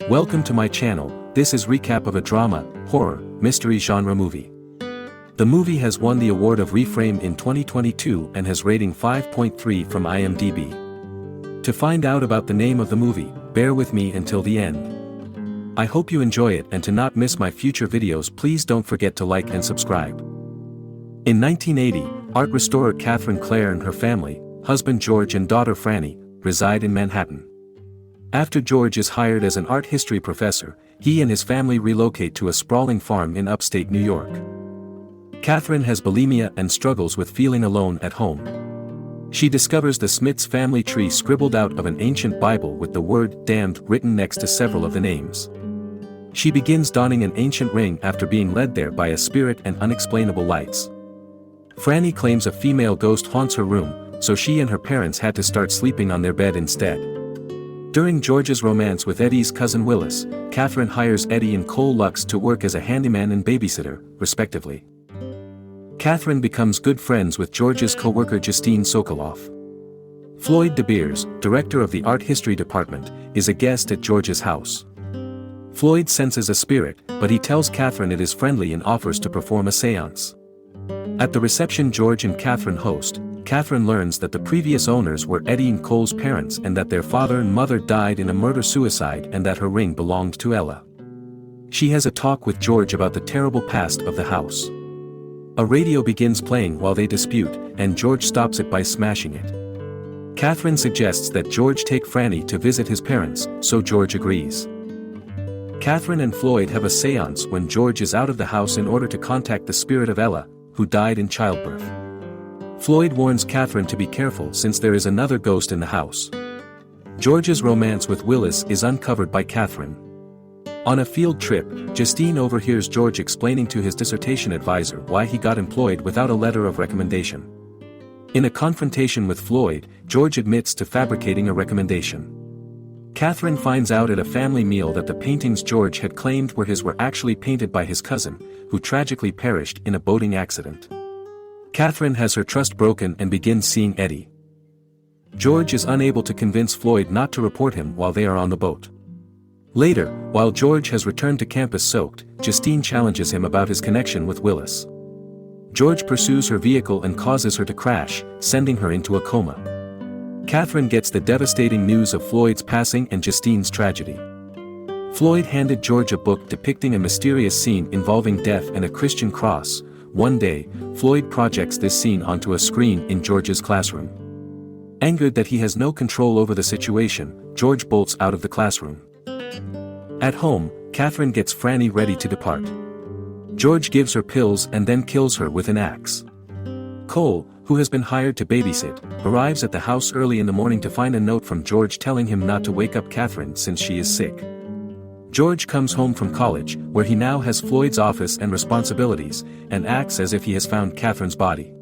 Welcome to my channel. This is recap of a drama, horror, mystery genre movie. The movie has won the award of Reframe in 2022 and has rating 5.3 from IMDb. To find out about the name of the movie, bear with me until the end. I hope you enjoy it, and to not miss my future videos, please don't forget to like and subscribe. In 1980, art restorer Catherine Clare and her family, husband George and daughter Franny, reside in Manhattan. After George is hired as an art history professor, he and his family relocate to a sprawling farm in upstate New York. Catherine has bulimia and struggles with feeling alone at home. She discovers the Smits family tree scribbled out of an ancient Bible with the word "damned" written next to several of the names. She begins donning an ancient ring after being led there by a spirit and unexplainable lights. Franny claims a female ghost haunts her room, so she and her parents had to start sleeping on their bed instead. During George's romance with Eddie's cousin Willis, Catherine hires Eddie and Cole Lux to work as a handyman and babysitter, respectively. Catherine becomes good friends with George's co-worker Justine Sokoloff. Floyd De Beers, director of the art history department, is a guest at George's house. Floyd senses a spirit, but he tells Catherine it is friendly and offers to perform a seance. At the reception George and Catherine host, Catherine learns that the previous owners were Eddie and Cole's parents and that their father and mother died in a murder-suicide and that her ring belonged to Ella. She has a talk with George about the terrible past of the house. A radio begins playing while they dispute, and George stops it by smashing it. Catherine suggests that George take Franny to visit his parents, so George agrees. Catherine and Floyd have a seance when George is out of the house in order to contact the spirit of Ella, who died in childbirth. Floyd warns Catherine to be careful since there is another ghost in the house. George's romance with Willis is uncovered by Catherine. On a field trip, Justine overhears George explaining to his dissertation advisor why he got employed without a letter of recommendation. In a confrontation with Floyd, George admits to fabricating a recommendation. Catherine finds out at a family meal that the paintings George had claimed were his were actually painted by his cousin, who tragically perished in a boating accident. Catherine has her trust broken and begins seeing Eddie. George is unable to convince Floyd not to report him while they are on the boat. Later, while George has returned to campus soaked, Justine challenges him about his connection with Willis. George pursues her vehicle and causes her to crash, sending her into a coma. Catherine gets the devastating news of Floyd's passing and Justine's tragedy. Floyd handed George a book depicting a mysterious scene involving death and a Christian cross. One day, Floyd projects this scene onto a screen in George's classroom. Angered that he has no control over the situation, George bolts out of the classroom. At home, Catherine gets Franny ready to depart. George gives her pills and then kills her with an axe. Cole, who has been hired to babysit, arrives at the house early in the morning to find a note from George telling him not to wake up Catherine since she is sick. George comes home from college, where he now has Floyd's office and responsibilities, and acts as if he has found Catherine's body.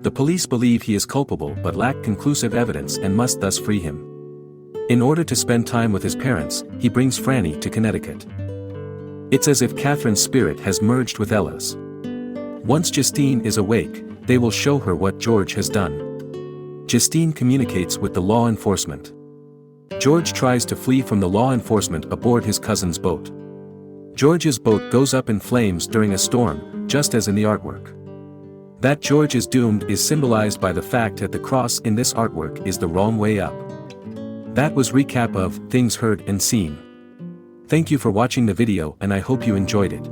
The police believe he is culpable but lack conclusive evidence and must thus free him. In order to spend time with his parents, he brings Franny to Connecticut. It's as if Catherine's spirit has merged with Ella's. Once Justine is awake, they will show her what George has done. Justine communicates with the law enforcement. George tries to flee from the law enforcement aboard his cousin's boat. George's boat goes up in flames during a storm, just as in the artwork. That George is doomed is symbolized by the fact that the cross in this artwork is the wrong way up. That was recap of Things Heard and Seen. Thank you for watching the video and I hope you enjoyed it.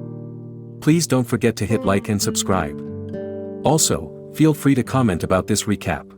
Please don't forget to hit like and subscribe. Also, feel free to comment about this recap.